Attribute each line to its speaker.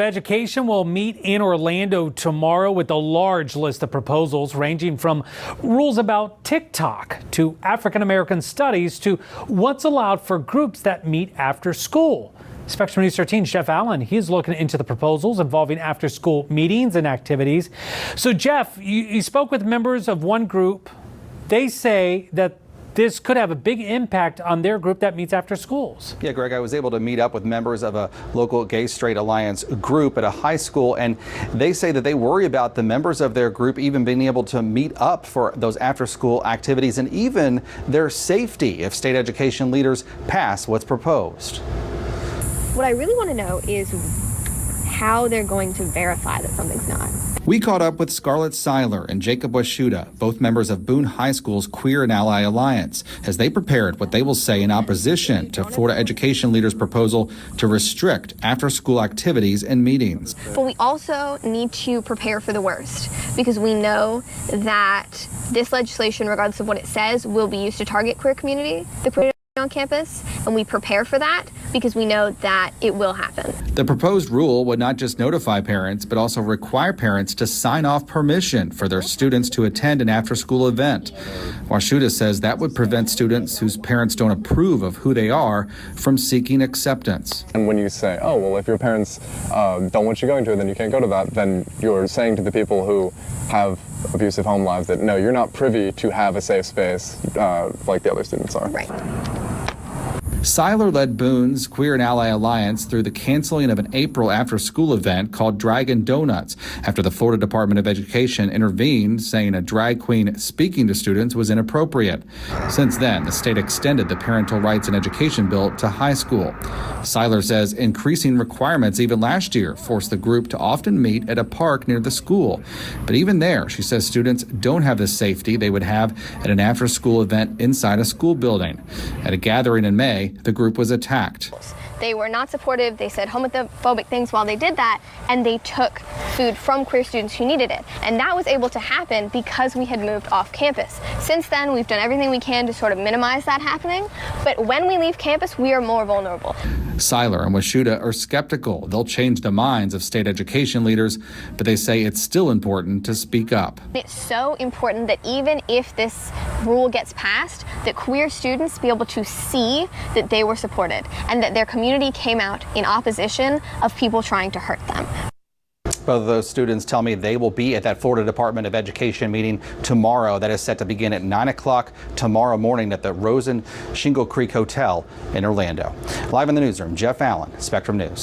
Speaker 1: Education will meet in Orlando tomorrow with a large list of proposals ranging from rules about TikTok to African American studies to what's allowed for groups that meet after school. Spectrum News 13's Jeff Allen, he's looking into the proposals involving after school meetings and activities. So Jeff, you spoke with members of one group. They say that this could have a big impact on their group that meets after schools.
Speaker 2: Yeah, Greg, I was able to meet up with members of a local Gay Straight Alliance group at a high school, and they say that they worry about the members of their group even being able to meet up for those after school activities and even their safety if state education leaders pass what's proposed.
Speaker 3: What I really want to know is how they're going to verify that something's not.
Speaker 2: We caught up with Scarlett Seiler and Jacob Washuda, both members of Boone High School's Queer and Ally Alliance, as they prepared what they will say in opposition to Florida education leaders' proposal to restrict after-school activities and meetings.
Speaker 3: But we also need to prepare for the worst, because we know that this legislation, regardless of what it says, will be used to target queer community, the queer on campus, and we prepare for that because we know that it will happen.
Speaker 2: The proposed rule would not just notify parents, but also require parents to sign off permission for their students to attend an after-school event. Washuda says that would prevent students whose parents don't approve of who they are from seeking acceptance.
Speaker 4: And when you say, oh, well, if your parents don't want you going to it, then you can't go to that, then you're saying to the people who have abusive home lives that, no, you're not privy to have a safe space like the other students are.
Speaker 3: Right.
Speaker 2: Seiler led Boone's Queer and Ally Alliance through the canceling of an April after-school event called Dragon Donuts after the Florida Department of Education intervened, saying a drag queen speaking to students was inappropriate. Since then, the state extended the Parental Rights and Education Bill to high school. Seiler says increasing requirements even last year forced the group to often meet at a park near the school. But even there, she says students don't have the safety they would have at an after-school event inside a school building. At a gathering in May, the group was attacked.
Speaker 3: They were not supportive. They said homophobic things while they did that, and they took food from queer students who needed it. And that was able to happen because we had moved off campus. Since then, we've done everything we can to sort of minimize that happening. But when we leave campus, we are more vulnerable.
Speaker 2: Seiler and Washuda are skeptical they'll change the minds of state education leaders, but they say it's still important to speak up.
Speaker 3: It's so important that even if this rule gets passed, that queer students be able to see that they were supported and that their community came out in opposition of people trying to hurt them.
Speaker 2: Both of those students tell me they will be at that Florida Department of Education meeting tomorrow. That is set to begin at 9 o'clock tomorrow morning at the Rosen Shingle Creek Hotel in Orlando. Live in the newsroom, Jeff Allen, Spectrum News.